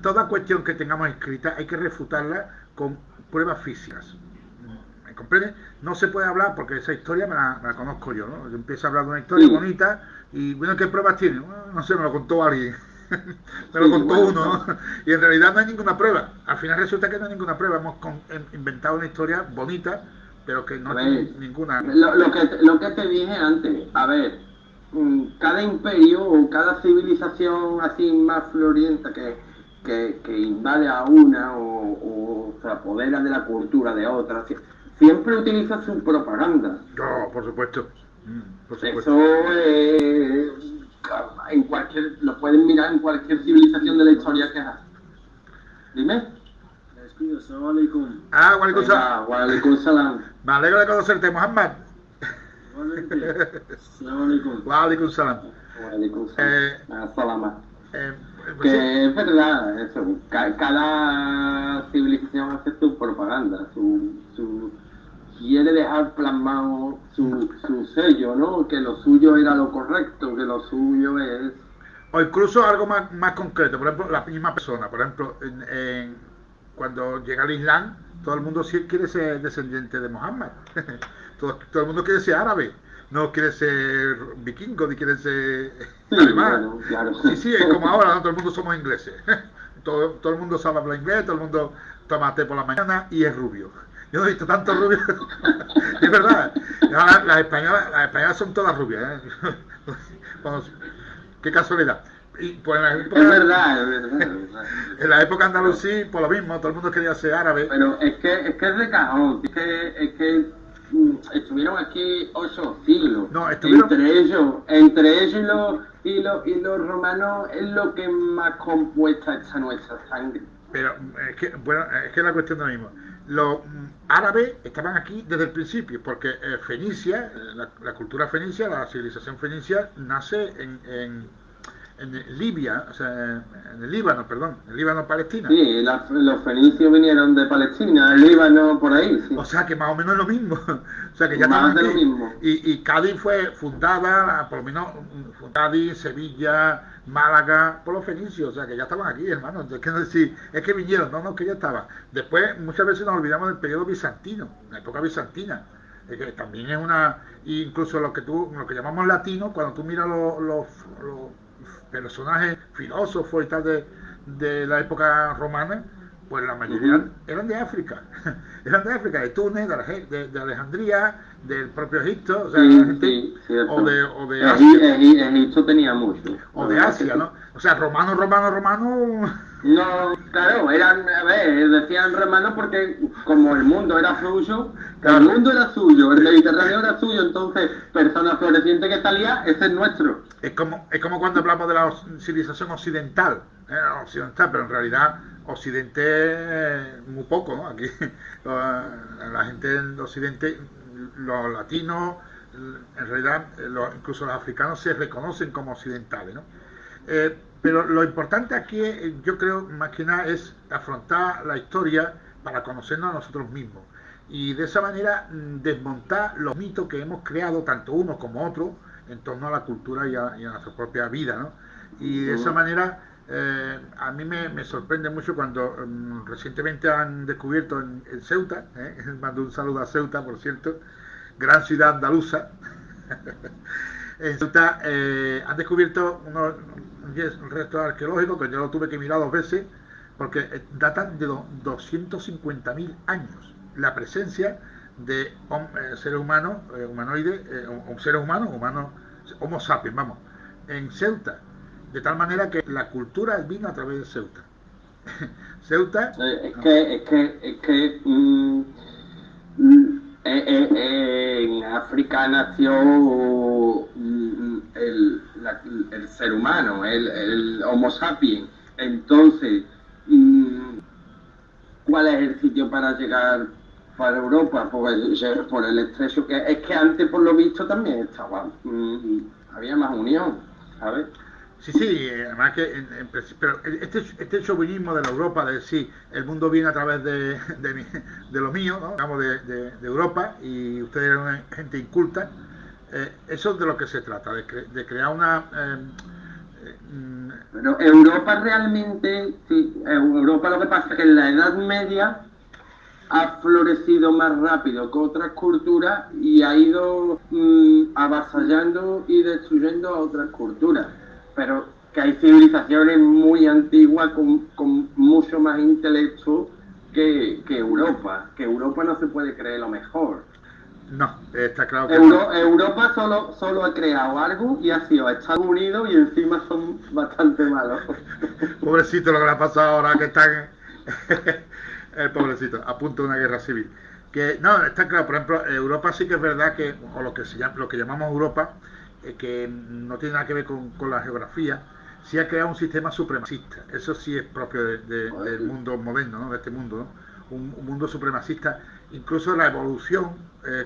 A: toda cuestión que tengamos escrita hay que refutarla con pruebas físicas. ¿Me comprende? No se puede hablar porque esa historia me la conozco yo, ¿no? Yo empiezo a hablar de una historia bonita y bueno, ¿qué pruebas tiene? No sé, me lo contó alguien. Me lo contó uno, ¿no? Y en realidad no hay ninguna prueba. Al final resulta que no hay ninguna prueba. Hemos inventado una historia bonita, pero que no tiene ninguna.
B: Lo que te dije antes, a ver, cada imperio o cada civilización así más florienta que invade a una o se apodera de la cultura de otra, siempre utiliza su propaganda.
A: No, por supuesto.
B: Eso lo pueden mirar en cualquier civilización de la historia que haya. Dime.
C: Assalamu alaikum.
A: Wa alaikum salam. Me alegro de conocerte, Muhammad.
C: Assalamu alaikum.
A: Wa alaikum salam.
B: Que es verdad, eso. Cada civilización hace su propaganda, quiere dejar plasmado su sello, ¿no? Que lo suyo era lo correcto, que lo suyo es...
A: O incluso algo más concreto, por ejemplo, la misma persona, por ejemplo, cuando llega el Islam, todo el mundo quiere ser descendiente de Muhammad. todo el mundo quiere ser árabe, no quiere ser vikingo, ni quiere ser alemán.
B: Bueno, claro.
A: Sí, es como ahora, ¿no? Todo el mundo somos ingleses. todo el mundo sabe hablar inglés, todo el mundo toma té por la mañana y es rubio. Yo no he visto tantos rubios. Es verdad. Las españolas son todas rubias, ¿eh? Vamos, qué casualidad. Y pues
B: es verdad.
A: En la época andalusí, por lo mismo, todo el mundo quería ser árabe.
B: Pero es que es de cajón. Es que estuvieron aquí 8 siglos.
A: No, estuvieron...
B: Entre ellos y los romanos es lo que más compuesta está nuestra sangre.
A: Pero es que la cuestión es lo mismo. Los árabes estaban aquí desde el principio, porque Fenicia, la cultura fenicia, la civilización fenicia, nace en Libia, o sea, en el Líbano, Palestina.
B: Sí, los fenicios vinieron de Palestina, el Líbano, por ahí. Sí.
A: O sea, que más o menos es lo mismo. O sea, que ya
B: más
A: estaban
B: de
A: aquí.
B: lo mismo.
A: Y Cádiz fue fundada, por lo menos Cádiz, Sevilla, Málaga, por los fenicios. O sea, que ya estaban aquí, hermano. Es que vinieron, no, que ya estaban. Después, muchas veces nos olvidamos del periodo bizantino, la época bizantina. Que también es incluso lo que llamamos latino, cuando tú miras los personajes filósofos y tal de la época romana, pues la mayoría eran de África, de Túnez, de Alejandría, del propio Egipto, o sea, o de Asia.
B: Egipto tenía mucho.
A: O de Asia, ¿no? O sea, romano.
B: No, claro, decían romanos porque como el mundo era suyo, claro. El mundo era suyo, el Mediterráneo era suyo, entonces persona floreciente que salía, ese es nuestro.
A: Es como cuando hablamos de la civilización occidental, pero en realidad Occidente muy poco, ¿no? Aquí la gente en Occidente, los latinos, en realidad incluso los africanos se reconocen como occidentales, ¿no? Pero lo importante aquí, yo creo, más que nada, es afrontar la historia para conocernos a nosotros mismos. Y de esa manera desmontar los mitos que hemos creado, tanto uno como otro, en torno a la cultura y a nuestra propia vida, ¿no? Y de esa manera, a mí me sorprende mucho cuando recientemente han descubierto en Ceuta, mando un saludo a Ceuta, por cierto, gran ciudad andaluza. En Ceuta han descubierto unos restos arqueológicos que yo lo tuve que mirar 2 veces porque datan de 250.000 años la presencia de seres humanos, humanoides, seres humanos, Homo sapiens, vamos, en Ceuta, de tal manera que la cultura vino a través de Ceuta. Ceuta.
B: En África nació el ser humano, el Homo sapiens. Entonces, ¿cuál es el sitio para llegar para Europa? Pues por el estrecho que es que antes, por lo visto, también estaba, había más unión, ¿sabes?
A: Sí, además que pero este chauvinismo de la Europa, de decir el mundo viene a través de lo mío, ¿no? Digamos de Europa, y ustedes eran gente inculta, eso es de lo que se trata, de crear una...
B: Pero Europa realmente, sí, Europa lo que pasa es que en la Edad Media ha florecido más rápido que otras culturas y ha ido avasallando y destruyendo a otras culturas. Pero que hay civilizaciones muy antiguas con mucho más intelecto que Europa. Que Europa no se puede creer lo mejor.
A: No, está claro que
B: Europa solo ha creado algo y ha sido a Estados Unidos y encima son bastante malos.
A: Pobrecito lo que le ha pasado ahora que están... el pobrecito, a punto de una guerra civil. Que no, está claro, por ejemplo, Europa sí que es verdad que, o lo que llamamos Europa, que no tiene nada que ver con la geografía, sí ha creado un sistema supremacista. Eso sí es propio del mundo moderno, ¿no? De este mundo, ¿no? Un mundo supremacista. Incluso la evolución,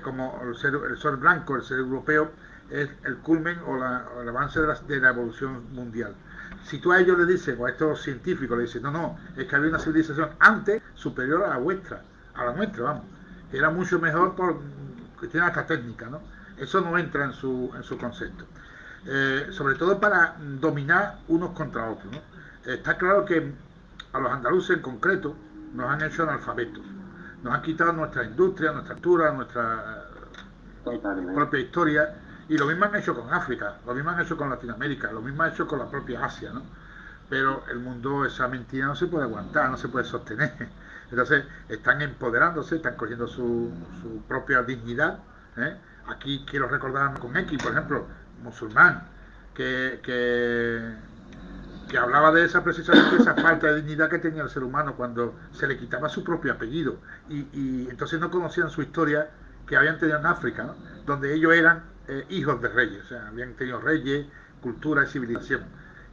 A: como el ser blanco, el ser europeo, es el culmen o el avance de la evolución mundial. Si tú a ellos le dices, o a estos científicos le dices, no, es que había una civilización antes superior a la nuestra, vamos, que era mucho mejor por cuestiones hasta técnicas, ¿no? Eso no entra en su concepto. Sobre todo para dominar unos contra otros, ¿no? Está claro que a los andaluces en concreto nos han hecho analfabetos, nos han quitado nuestra industria, nuestra cultura, nuestra propia historia, y lo mismo han hecho con África, lo mismo han hecho con Latinoamérica, lo mismo han hecho con la propia Asia, ¿no? Pero el mundo, esa mentira no se puede aguantar, no se puede sostener. Entonces están empoderándose, están cogiendo su propia dignidad, ¿eh? Aquí quiero recordar con X, por ejemplo, musulmán, que hablaba de precisamente esa falta de dignidad que tenía el ser humano cuando se le quitaba su propio apellido y entonces no conocían su historia que habían tenido en África, ¿no? Donde ellos eran hijos de reyes, o sea, habían tenido reyes, cultura y civilización.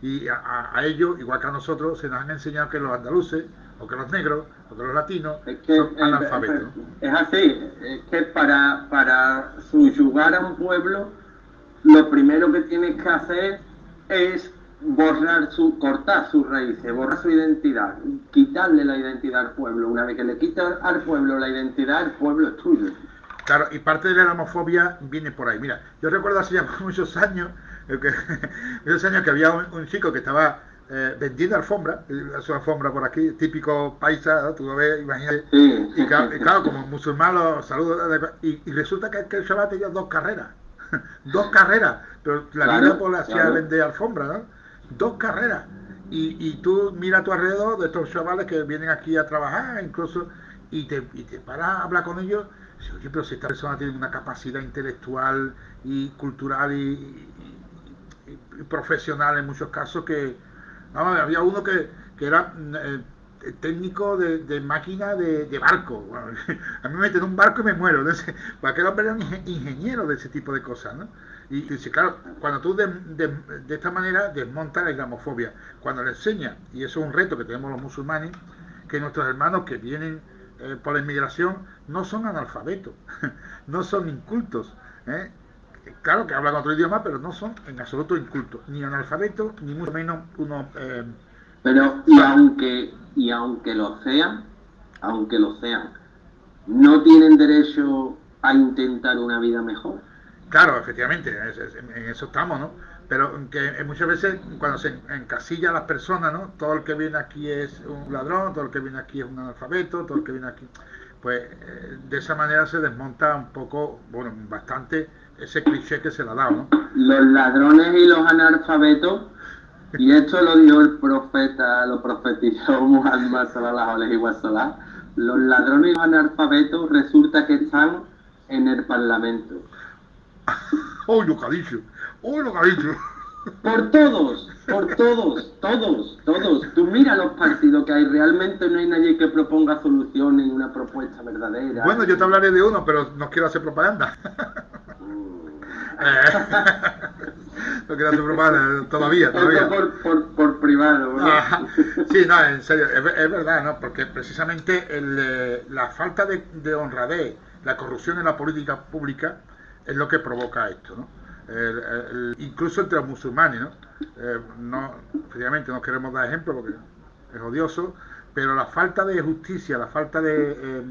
A: Y a ellos, igual que a nosotros, se nos han enseñado que los andaluces, o que los negros, o que los latinos son analfabetos, ¿no?
B: Es así, es que para subyugar a un pueblo, lo primero que tienes que hacer es cortar sus raíces, borrar su identidad, quitarle la identidad al pueblo. Una vez que le quitas al pueblo la identidad, el pueblo es tuyo.
A: Claro, y parte de la homofobia viene por ahí. Mira, yo recuerdo hace ya muchos años que había un chico que estaba vendiendo alfombra, su alfombra por aquí, típico paisa, ¿no? Tú lo ves, imagínate.
B: Sí.
A: Y claro, como musulmán lo saludo, y resulta que el chaval tenía 2 carreras. 2 carreras, pero la vida pues la hacía vender alfombra, ¿no? 2 carreras. Y tú mira a tu alrededor de estos chavales que vienen aquí a trabajar, incluso, y te paras a hablar con ellos. Oye, pero si esta persona tiene una capacidad intelectual y cultural y profesional en muchos casos que... Vamos, había uno que era técnico de máquina de barco. Bueno, a mí me meten en un barco y me muero. Entonces, para que el hombre era un ingeniero de ese tipo de cosas, ¿no? Y dice, claro, cuando tú de esta manera desmontas la islamofobia, cuando le enseñas, y eso es un reto que tenemos los musulmanes, que nuestros hermanos que vienen por la inmigración no son analfabetos, no son incultos, ¿eh? Claro que hablan otro idioma, pero no son en absoluto incultos, ni analfabetos, ni mucho menos unos...
B: Pero, y aunque lo sean, no tienen derecho a intentar una vida mejor.
A: Claro, efectivamente, en eso estamos, ¿no? Pero que muchas veces cuando se encasilla a las personas, ¿no? Todo el que viene aquí es un ladrón, todo el que viene aquí es un analfabeto, todo el que viene aquí... Pues de esa manera se desmonta un poco, bueno, bastante ese cliché que se le ha dado, ¿no?
B: Los ladrones y los analfabetos, y esto lo dijo el profeta, lo profetizó Muhammad sallallahu alaihi wasallam, los ladrones y los analfabetos resulta que están en el Parlamento.
A: ¡Oh, lo que ha dicho! ¡Oh, lo que ha dicho!
B: Por todos. Tú mira los partidos que hay, realmente no hay nadie que proponga soluciones y una propuesta verdadera.
A: Bueno, yo te hablaré de uno, pero no quiero hacer propaganda. No quiero hacer propaganda todavía.
B: Por privado, ¿no?
A: Sí, no, en serio, es verdad, ¿no? Porque precisamente la falta de honradez, la corrupción en la política pública es lo que provoca esto, ¿no? Incluso entre los musulmanes, ¿no? Efectivamente no queremos dar ejemplo porque es odioso, pero la falta de justicia, la falta de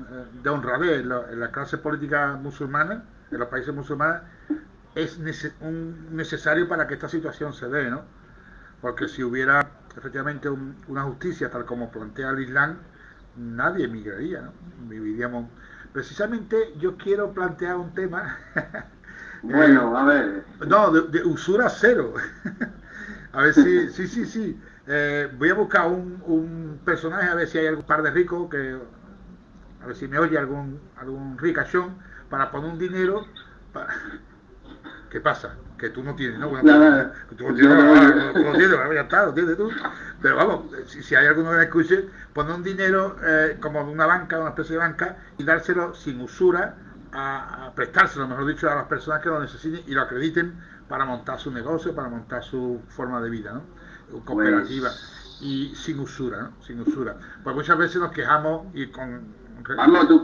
A: honradez en la clase política musulmana, en los países musulmanes, es necesario para que esta situación se dé, ¿no? Porque si hubiera efectivamente una justicia tal como plantea el Islam, nadie emigraría, ¿no? Viviríamos. Precisamente yo quiero plantear un tema.
B: Bueno, a ver.
A: No, de usura cero. A ver si. Sí. Voy a buscar un personaje, a ver si hay algún par de ricos, a ver si me oye algún ricachón, para poner un dinero. ¿Qué pasa? Que tú no tienes, ¿no? Bueno,
B: Nada.
A: tú no tienes, tú no tienes, ya está, lo tienes tú. Pero vamos, si hay alguno que me escuche, poner un dinero como una banca, una especie de banca, y dárselo sin usura, a prestárselo, mejor dicho, a las personas que lo necesiten y lo acrediten para montar su negocio, para montar su forma de vida, ¿no? Cooperativa. Y sin usura, ¿no? Sin usura. Pues muchas veces nos quejamos y con...
B: Vamos, tú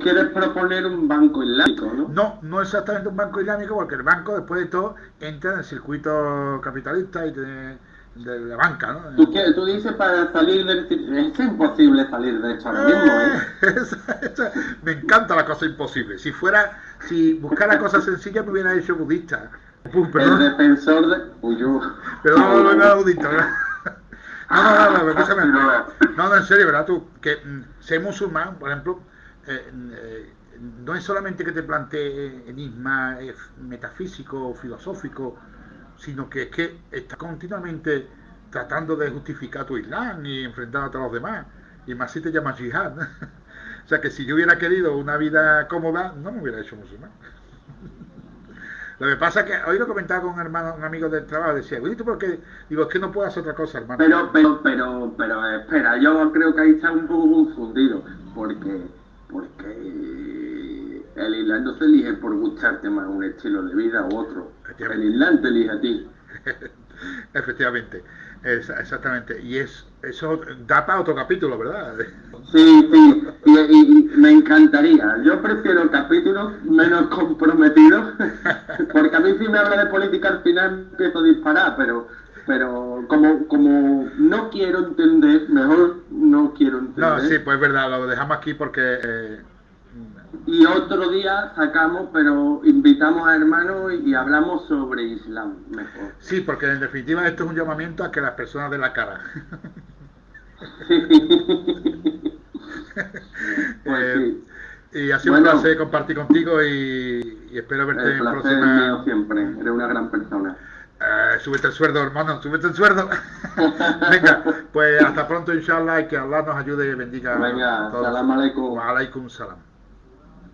B: quieres proponer un banco islámico, ¿no?
A: No exactamente un banco islámico, porque el banco, después de todo, entra en el circuito capitalista y de la banca, ¿no?
B: Tú dices para salir del... Es imposible salir de esto ahora mismo, ¿eh?
A: Me encanta la cosa imposible. Si buscara cosas sencillas, me hubiera hecho budista.
B: El defensor de...
A: Pero no era budista, ¿verdad? No, en serio, ¿verdad? Tú, que ser musulmán, por ejemplo, no es solamente que te plantee enigma metafísico o filosófico, sino que es que estás continuamente tratando de justificar tu Islam y enfrentándote a los demás, y más si te llamas yihad, ¿no? O sea que si yo hubiera querido una vida cómoda, no me hubiera hecho musulmán. Lo que pasa es que hoy lo comentaba con un amigo del trabajo, decía, ¿y tú por qué? Digo, es que no puedo hacer otra cosa, hermano.
B: Pero espera, yo creo que ahí está un poco confundido, porque el Islam no se elige por gustarte más un estilo de vida u otro. El Islam te elige a ti.
A: Efectivamente, exactamente. Y eso da para otro capítulo, ¿verdad?
B: Sí, y me encantaría. Yo prefiero capítulos menos comprometidos, porque a mí si me habla de política al final empiezo a disparar, pero como no quiero entender, mejor no quiero entender.
A: No, sí, pues es verdad, lo dejamos aquí porque...
B: Y otro día sacamos, pero invitamos a hermanos y hablamos sobre Islam mejor.
A: Sí, porque en definitiva esto es un llamamiento a que las personas den la cara.
B: Pues sí.
A: Y ha sido un placer compartir contigo y espero verte en próxima.
B: Mío siempre, eres una gran persona.
A: Súbete el sueldo, hermano, súbete el sueldo. Venga, pues hasta pronto, inshallah, y que Allah nos ayude y bendiga.
B: Venga,
A: a todos.
B: salam aleikum.
A: Wa alaikum salam.